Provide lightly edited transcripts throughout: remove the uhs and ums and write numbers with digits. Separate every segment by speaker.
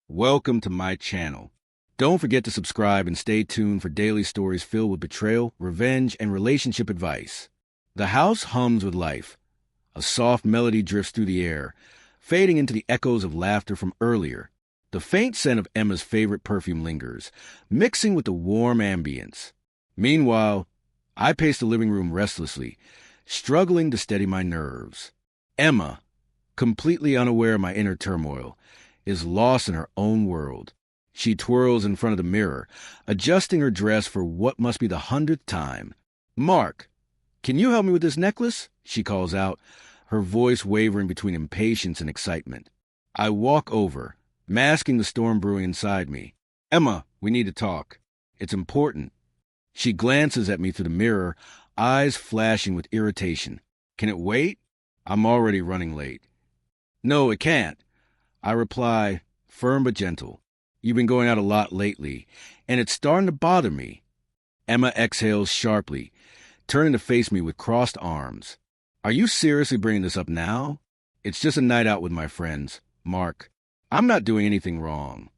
Speaker 1: Welcome to my channel. Don't forget to subscribe and stay tuned for daily stories filled with betrayal, revenge, and relationship advice. The house hums with life. A soft melody drifts through the air, fading into the echoes of laughter from earlier. The faint scent of Emma's favorite perfume lingers, mixing with the warm ambience. Meanwhile, I pace the living room restlessly, struggling to steady my nerves. Emma, completely unaware of my inner turmoil, is lost in her own world. She twirls in front of the mirror, adjusting her dress for what must be the 100th time. "Mark, can you help me with this necklace?" she calls out, her voice wavering between impatience and excitement. I walk over, masking the storm brewing inside me. "Emma, we need to talk. It's important." She glances at me through the mirror, eyes flashing with irritation. "Can it wait? I'm already running late." "No, it can't," I reply, firm but gentle. "You've been going out a lot lately, and it's starting to bother me." Emma exhales sharply, turning to face me with crossed arms. "Are you seriously bringing this up now? It's just a night out with my friends, Mark. I'm not doing anything wrong."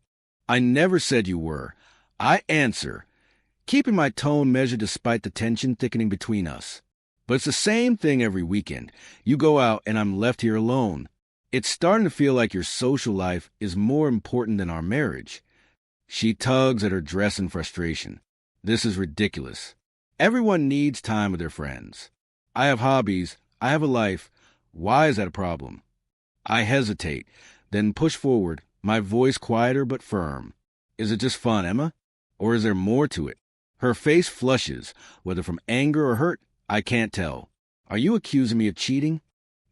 Speaker 1: "I never said you were," I answer, keeping my tone measured despite the tension thickening between us. "But it's the same thing every weekend. You go out and I'm left here alone. It's starting to feel like your social life is more important than our marriage." She tugs at her dress in frustration. "This is ridiculous. Everyone needs time with their friends. I have hobbies. I have a life. Why is that a problem?" I hesitate, then push forward, my voice quieter but firm. "Is it just fun, Emma? Or is there more to it?" Her face flushes, whether from anger or hurt, I can't tell. "Are you accusing me of cheating?"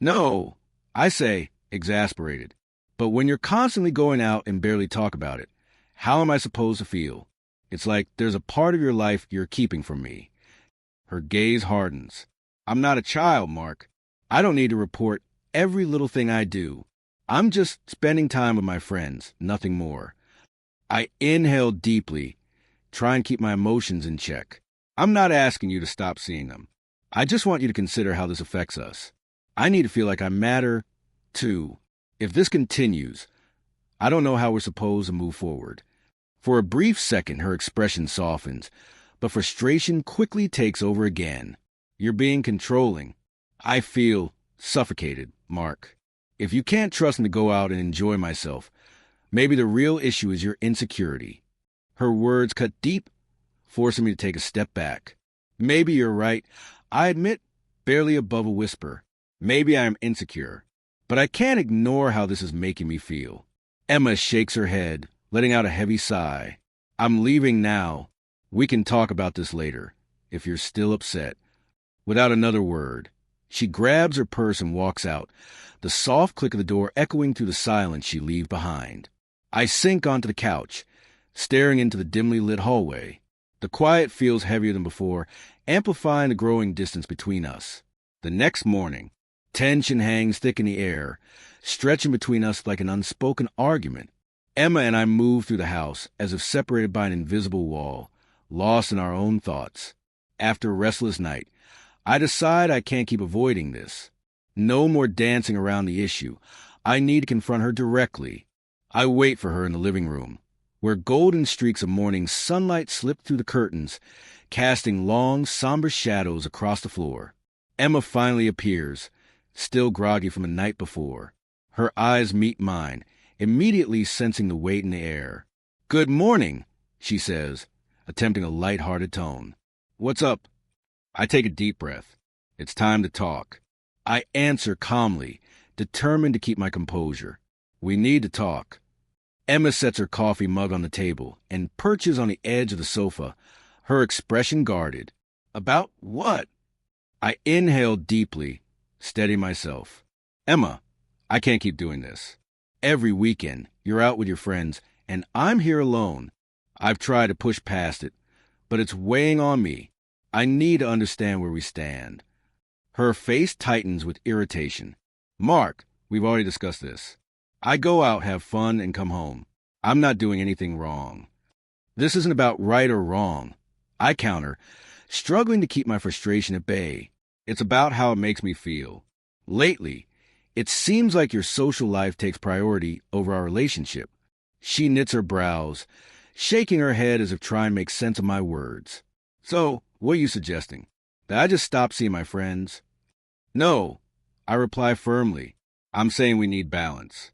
Speaker 1: "No," I say, exasperated. "But when you're constantly going out and barely talk about it, how am I supposed to feel? It's like there's a part of your life you're keeping from me." Her gaze hardens. "I'm not a child, Mark. I don't need to report every little thing I do. I'm just spending time with my friends, nothing more." I inhale deeply, try and keep my emotions in check. "I'm not asking you to stop seeing them. I just want you to consider how this affects us. I need to feel like I matter, too. If this continues, I don't know how we're supposed to move forward." For a brief second, her expression softens, but frustration quickly takes over again. "You're being controlling. I feel suffocated, Mark. If you can't trust me to go out and enjoy myself, maybe the real issue is your insecurity." Her words cut deep, forcing me to take a step back. "Maybe you're right. I admit, barely above a whisper. Maybe I am insecure. But I can't ignore how this is making me feel." Emma shakes her head, letting out a heavy sigh. "I'm leaving now. We can talk about this later, if you're still upset." Without another word, she grabs her purse and walks out, the soft click of the door echoing through the silence she leaves behind. I sink onto the couch, staring into the dimly lit hallway. The quiet feels heavier than before, amplifying the growing distance between us. The next morning, tension hangs thick in the air, stretching between us like an unspoken argument. Emma and I move through the house as if separated by an invisible wall, lost in our own thoughts. After a restless night, I decide I can't keep avoiding this. No more dancing around the issue. I need to confront her directly. I wait for her in the living room, where golden streaks of morning sunlight slip through the curtains, casting long, somber shadows across the floor. Emma finally appears, still groggy from the night before. Her eyes meet mine, immediately sensing the weight in the air. "Good morning," she says, attempting a light-hearted tone. "What's up?" I take a deep breath. It's time to talk. I answer calmly, determined to keep my composure. "We need to talk." Emma sets her coffee mug on the table and perches on the edge of the sofa, her expression guarded. "About what?" I inhale deeply, steady myself. "Emma, I can't keep doing this. Every weekend, you're out with your friends, and I'm here alone. I've tried to push past it, but it's weighing on me. I need to understand where we stand." Her face tightens with irritation. "Mark, we've already discussed this. I go out, have fun, and come home. I'm not doing anything wrong." "This isn't about right or wrong," I counter, struggling to keep my frustration at bay. "It's about how it makes me feel. Lately, it seems like your social life takes priority over our relationship. She knits her brows, shaking her head as if trying to make sense of my words. So, what are you suggesting? That I just stop seeing my friends? No, I reply firmly. I'm saying we need balance.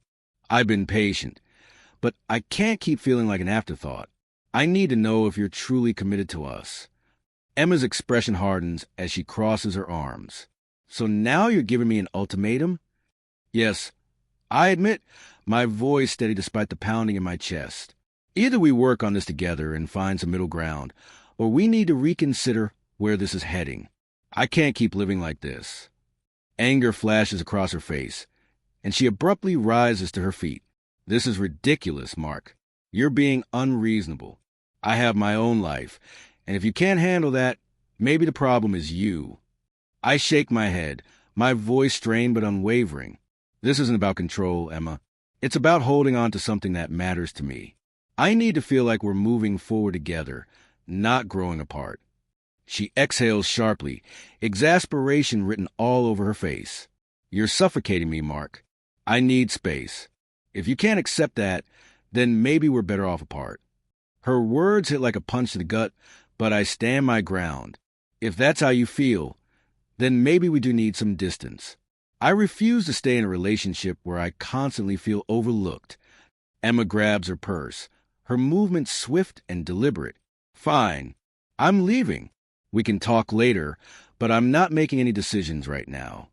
Speaker 1: I've been patient, but I can't keep feeling like an afterthought. I need to know if you're truly committed to us. Emma's expression hardens as she crosses her arms. So now you're giving me an ultimatum? Yes, I admit, my voice steady despite the pounding in my chest. Either we work on this together and find some middle ground, or we need to reconsider where this is heading. I can't keep living like this. Anger flashes across her face, and she abruptly rises to her feet. This is ridiculous, Mark. You're being unreasonable. I have my own life, and if you can't handle that, maybe the problem is you. I shake my head, my voice strained but unwavering. This isn't about control, Emma. It's about holding on to something that matters to me. I need to feel like we're moving forward together, not growing apart. She exhales sharply, exasperation written all over her face. You're suffocating me, Mark. I need space. If you can't accept that, then maybe we're better off apart. Her words hit like a punch to the gut, but I stand my ground. If that's how you feel, then maybe we do need some distance. I refuse to stay in a relationship where I constantly feel overlooked. Emma grabs her purse, her movement swift and deliberate. Fine. I'm leaving. We can talk later, but I'm not making any decisions right now.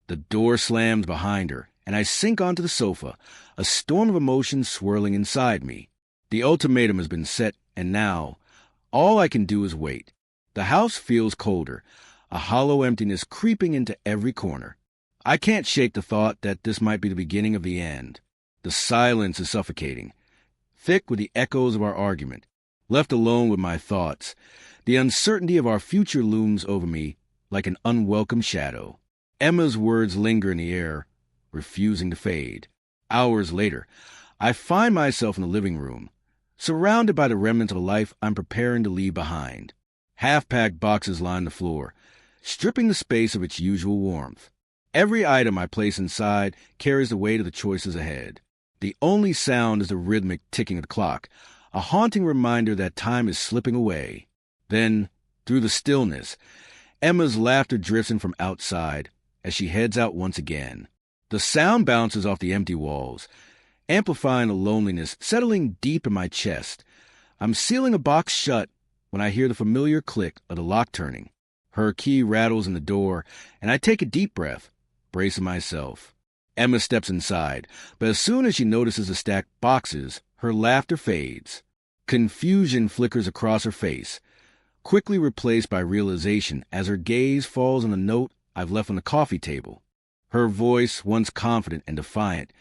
Speaker 1: The door slams behind her, and I sink onto the sofa, a storm of emotions swirling inside me. The ultimatum has been set, and now, all I can do is wait. The house feels colder, a hollow emptiness creeping into every corner. I can't shake the thought that this might be the beginning of the end. The silence is suffocating, thick with the echoes of our argument. Left alone with my thoughts, the uncertainty of our future looms over me like an unwelcome shadow. Emma's words linger in the air, refusing to fade. Hours later, I find myself in the living room, surrounded by the remnants of a life I'm preparing to leave behind. Half-packed boxes line the floor, stripping the space of its usual warmth. Every item I place inside carries the weight of the choices ahead. The only sound is the rhythmic ticking of the clock, a haunting reminder that time is slipping away. Then, through the stillness, Emma's laughter drifts in from outside as she heads out once again. The sound bounces off the empty walls, amplifying the loneliness settling deep in my chest. I'm sealing a box shut when I hear the familiar click of the lock turning. Her key rattles in the door, and I take a deep breath, bracing myself. Emma steps inside, but as soon as she notices the stacked boxes, her laughter fades. Confusion flickers across her face, quickly replaced by realization as her gaze falls on the note I've left on the coffee table. Her voice, once confident and defiant,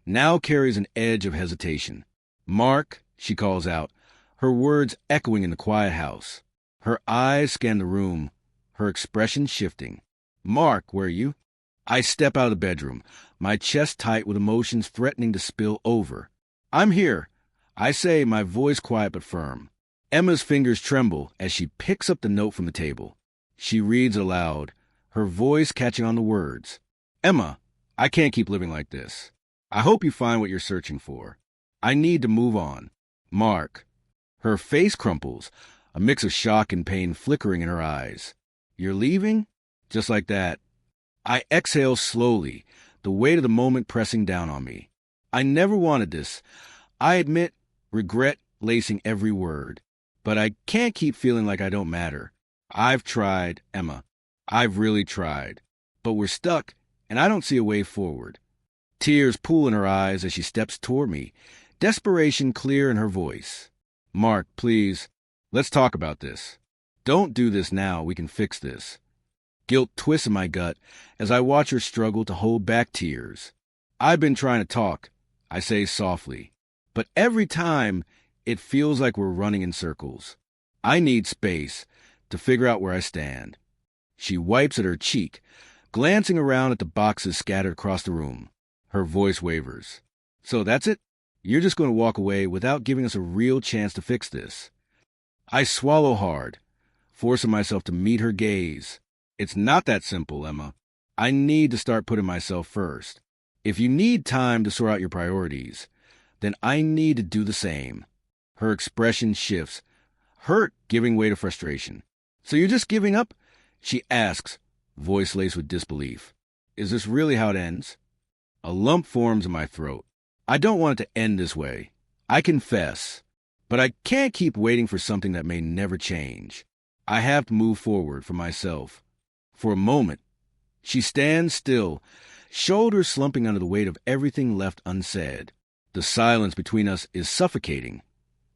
Speaker 1: now carries an edge of hesitation. "Mark," she calls out, her words echoing in the quiet house. Her eyes scan the room, her expression shifting. "Mark, where are you?" I step out of the bedroom, my chest tight with emotions threatening to spill over. "I'm here," I say, my voice quiet but firm. Emma's fingers tremble as she picks up the note from the table. She reads aloud, her voice catching on the words. "Emma, I can't keep living like this. I hope you find what you're searching for. I need to move on. Mark." Her face crumples, a mix of shock and pain flickering in her eyes. "You're leaving?" Just like that. I exhale slowly, the weight of the moment pressing down on me. I never wanted this. I admit, regret lacing every word. But I can't keep feeling like I don't matter. I've tried, Emma. I've really tried. But we're stuck, and I don't see a way forward. Tears pool in her eyes as she steps toward me, desperation clear in her voice. "Mark, please, let's talk about this. Don't do this now, we can fix this." Guilt twists in my gut as I watch her struggle to hold back tears. "I've been trying to talk," I say softly. "But every time, it feels like we're running in circles. I need space to figure out where I stand." She wipes at her cheek, glancing around at the boxes scattered across the room. Her voice wavers. "So that's it? You're just going to walk away without giving us a real chance to fix this?" I swallow hard, forcing myself to meet her gaze. "It's not that simple, Emma. I need to start putting myself first. If you need time to sort out your priorities, then I need to do the same. Her expression shifts, hurt giving way to frustration. So you're just giving up? She asks, voice laced with disbelief. Is this really how it ends? A lump forms in my throat. I don't want it to end this way. I confess. But I can't keep waiting for something that may never change. I have to move forward for myself. For a moment, she stands still, shoulders slumping under the weight of everything left unsaid. The silence between us is suffocating,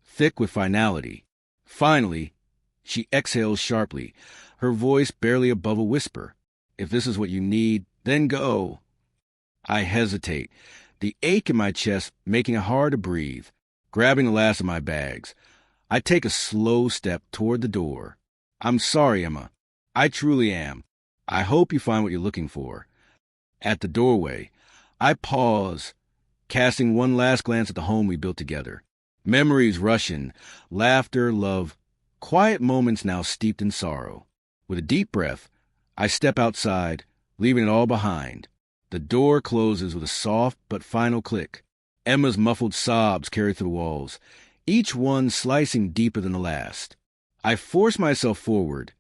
Speaker 1: thick with finality. Finally, she exhales sharply, her voice barely above a whisper. If this is what you need, then go. I hesitate, the ache in my chest making it hard to breathe. Grabbing the last of my bags, I take a slow step toward the door. I'm sorry, Emma. I truly am. I hope you find what you're looking for. At the doorway, I pause, casting one last glance at the home we built together. Memories rush in, laughter, love, quiet moments now steeped in sorrow. With a deep breath, I step outside, leaving it all behind. The door closes with a soft but final click. Emma's muffled sobs carry through the walls, each one slicing deeper than the last. I force myself forward,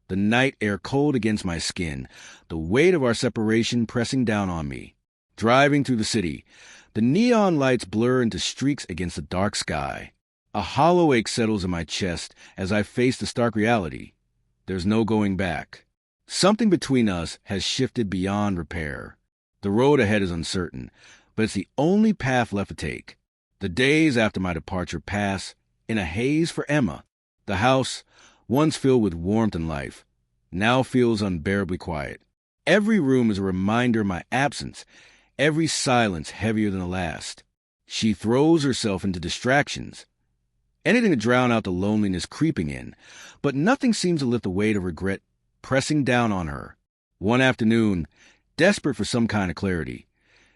Speaker 1: the night air cold against my skin, the weight of our separation pressing down on me. Driving through the city, the neon lights blur into streaks against the dark sky. A hollow ache settles in my chest as I face the stark reality. There's no going back. Something between us has shifted beyond repair. The road ahead is uncertain, but it's the only path left to take. The days after my departure pass in a haze for Emma. The house, once filled with warmth and life, now feels unbearably quiet. Every room is a reminder of my absence, every silence heavier than the last. She throws herself into distractions, anything to drown out the loneliness creeping in, but nothing seems to lift the weight of regret pressing down on her. One afternoon, desperate for some kind of clarity,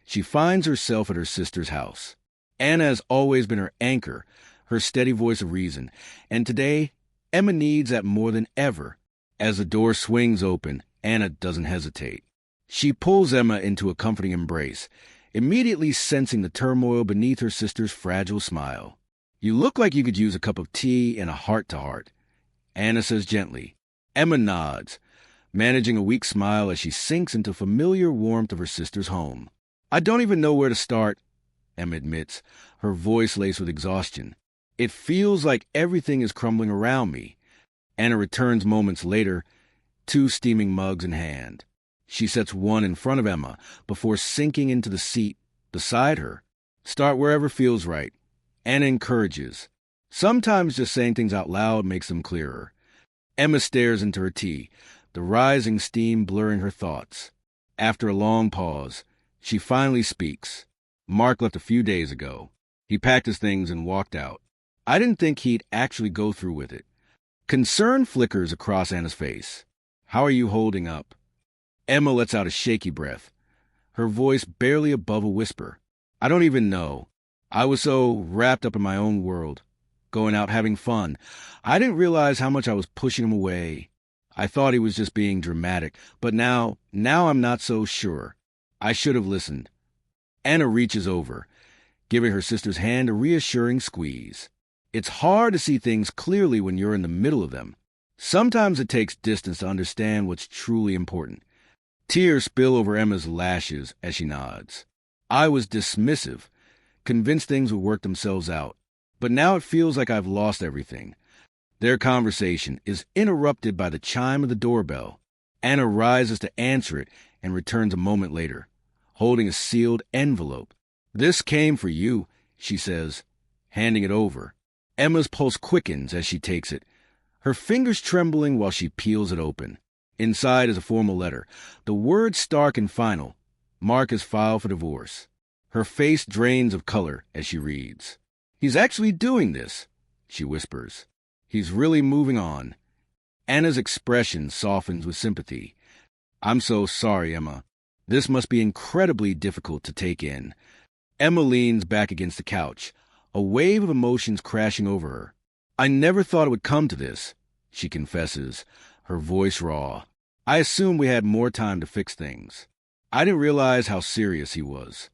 Speaker 1: she finds herself at her sister's house. Anna has always been her anchor, her steady voice of reason, and today, Emma needs that more than ever. As the door swings open, Anna doesn't hesitate. She pulls Emma into a comforting embrace, immediately sensing the turmoil beneath her sister's fragile smile. You look like you could use a cup of tea and a heart-to-heart, Anna says gently. Emma nods, managing a weak smile as she sinks into familiar warmth of her sister's home. I don't even know where to start, Emma admits, her voice laced with exhaustion. It feels like everything is crumbling around me. Anna returns moments later, 2 steaming mugs in hand. She sets one in front of Emma before sinking into the seat beside her. Start wherever feels right. Anna encourages. Sometimes just saying things out loud makes them clearer. Emma stares into her tea, the rising steam blurring her thoughts. After a long pause, she finally speaks. Mark left a few days ago. He packed his things and walked out. I didn't think he'd actually go through with it. Concern flickers across Anna's face. How are you holding up? Emma lets out a shaky breath, her voice barely above a whisper. I don't even know. I was so wrapped up in my own world, going out having fun. I didn't realize how much I was pushing him away. I thought he was just being dramatic, but now I'm not so sure. I should have listened. Anna reaches over, giving her sister's hand a reassuring squeeze. It's hard to see things clearly when you're in the middle of them. Sometimes it takes distance to understand what's truly important. Tears spill over Emma's lashes as she nods. I was dismissive, convinced things would work themselves out. But now it feels like I've lost everything. Their conversation is interrupted by the chime of the doorbell. Anna rises to answer it and returns a moment later, holding a sealed envelope. This came for you, she says, handing it over. Emma's pulse quickens as she takes it, her fingers trembling while she peels it open. Inside is a formal letter, the words stark and final. Mark has filed for divorce. Her face drains of color as she reads. He's actually doing this, she whispers. He's really moving on. Anna's expression softens with sympathy. I'm so sorry, Emma. This must be incredibly difficult to take in. Emma leans back against the couch, a wave of emotions crashing over her. I never thought it would come to this, she confesses, her voice raw. I assumed we had more time to fix things. I didn't realize how serious he was.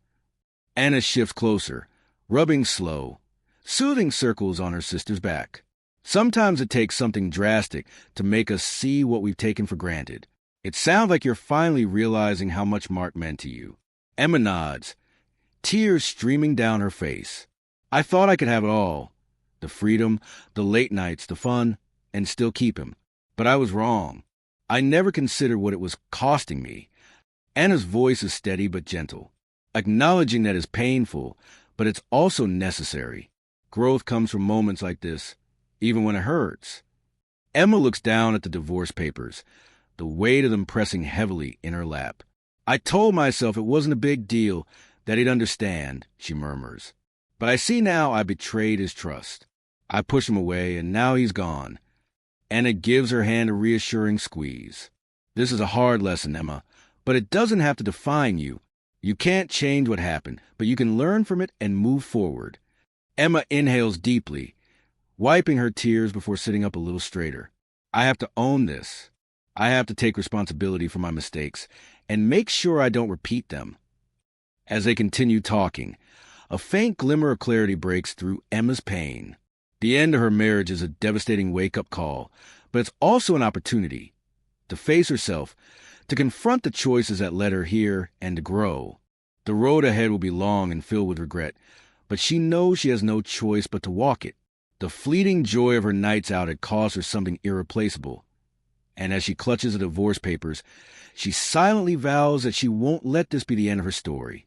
Speaker 1: Anna shifts closer, rubbing slow, soothing circles on her sister's back. Sometimes it takes something drastic to make us see what we've taken for granted. It sounds like you're finally realizing how much Mark meant to you. Emma nods, tears streaming down her face. I thought I could have it all. The freedom, the late nights, the fun, and still keep him. But I was wrong. I never considered what it was costing me. Anna's voice is steady but gentle, acknowledging that it's painful, but it's also necessary. Growth comes from moments like this, even when it hurts. Emma looks down at the divorce papers, the weight of them pressing heavily in her lap. I told myself it wasn't a big deal, that he'd understand, she murmurs. But I see now I betrayed his trust. I push him away, and now he's gone. Anna gives her hand a reassuring squeeze. This is a hard lesson, Emma, but it doesn't have to define you. You can't change what happened, but you can learn from it and move forward. Emma inhales deeply, wiping her tears before sitting up a little straighter. I have to own this. I have to take responsibility for my mistakes and make sure I don't repeat them. As they continue talking, a faint glimmer of clarity breaks through Emma's pain. The end of her marriage is a devastating wake-up call, but it's also an opportunity to face herself, to confront the choices that led her here, and to grow. The road ahead will be long and filled with regret, but she knows she has no choice but to walk it. The fleeting joy of her nights out had caused her something irreplaceable. And as she clutches the divorce papers, she silently vows that she won't let this be the end of her story.